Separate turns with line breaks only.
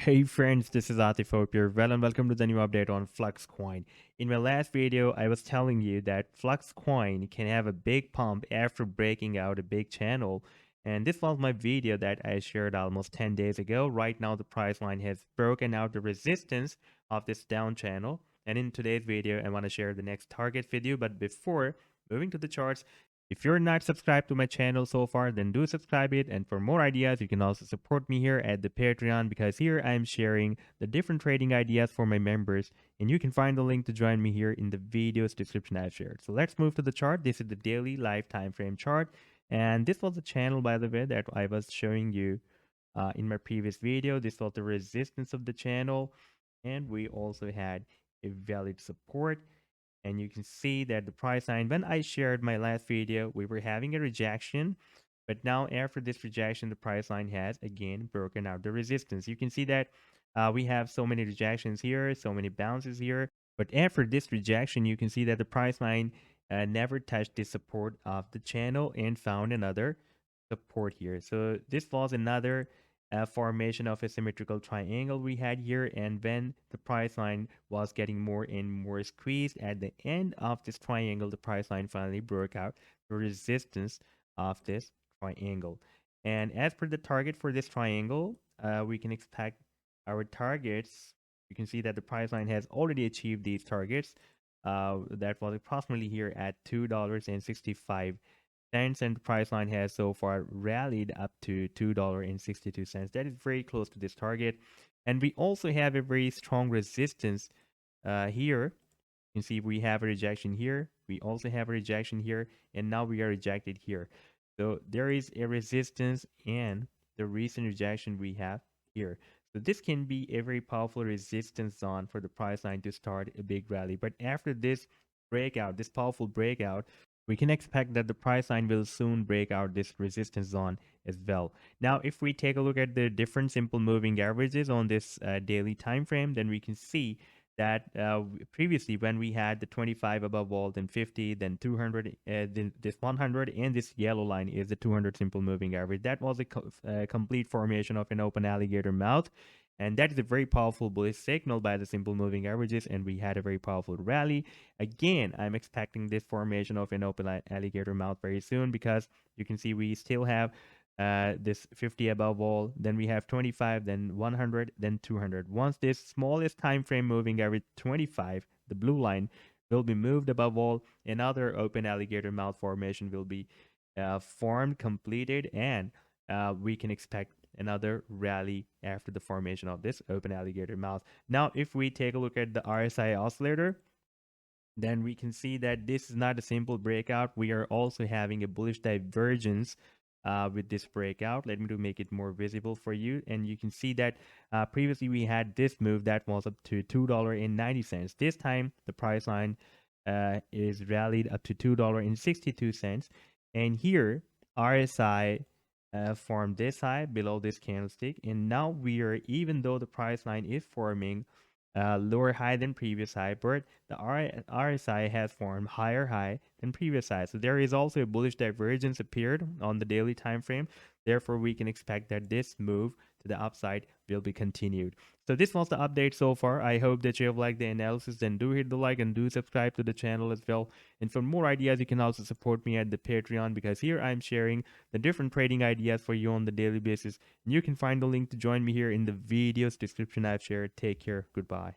Hey friends, this is Atif. Hope you're well and welcome to the new update on Flux Coin. In my last video, I was telling you that Flux Coin can have a big pump after breaking out a big channel. And this was my video that I shared almost 10 days ago. Right now, the price line has broken out the resistance of this down channel. And in today's video, I want to share the next target with you. But before moving to the charts, if you're not subscribed to my channel so far, then do subscribe it. And for more ideas, you can also support me here at the Patreon because here I'm sharing the different trading ideas for my members. And you can find the link to join me here in the video's description I've shared. So let's move to the chart. This is the daily live time frame chart. And this was the channel, by the way, that I was showing you in my previous video. This was the resistance of the channel. And we also had a valid support, and you can see that the price line, when I shared my last video, we were having a rejection, but now after this rejection, the price line has again broken out the resistance. You can see that we have so many rejections here, so many bounces here, but after this rejection, you can see that the price line never touched the support of the channel and found another support here. So this was another formation of a symmetrical triangle we had here, and when the price line was getting more and more squeezed at the end of this triangle, the price line finally broke out the resistance of this triangle. And as per the target for this triangle, we can expect our targets. You can see that the price line has already achieved these targets. That was approximately here at $2.65, and the price line has so far rallied up to $2.62. That is very close to this target. And we also have a very strong resistance here. You can see we have a rejection here. We also have a rejection here. And now we are rejected here. So there is a resistance and the recent rejection we have here. So this can be a very powerful resistance zone for the price line to start a big rally. But after this breakout, this powerful breakout, we can expect that the price line will soon break out this resistance zone as well. Now, if we take a look at the different simple moving averages on this daily time frame, then we can see that previously when we had the 25 above all, then 50, then 200, then this 100, and this yellow line is the 200 simple moving average. That was a complete formation of an open alligator mouth. And that is a very powerful bullish signal by the simple moving averages, and we had a very powerful rally. Again, I'm expecting this formation of an open alligator mouth very soon, because you can see we still have this 50 above all, then we have 25, then 100, then 200. Once this smallest time frame moving average 25, the blue line, will be moved above all, another open alligator mouth formation will be formed, completed, and we can expect another rally after the formation of this open alligator mouth. Now, if we take a look at the RSI oscillator, then we can see that this is not a simple breakout. We are also having a bullish divergence with this breakout. Let me make it more visible for you. And you can see that previously we had this move that was up to $2.90. This time the price line is rallied up to $2.62. And here RSI formed this high below this candlestick. And now we are, even though the price line is forming lower high than previous high, but the RSI has formed higher high than previous high. So there is also a bullish divergence appeared on the daily time frame. Therefore, we can expect that this move to the upside will be continued. So this was the update so far. I hope that you have liked the analysis. Then do hit the like and do subscribe to the channel as well. And for more ideas, you can also support me at the Patreon, because here I'm sharing the different trading ideas for you on the daily basis. And you can find the link to join me here in the video's description I've shared. Take care. Goodbye.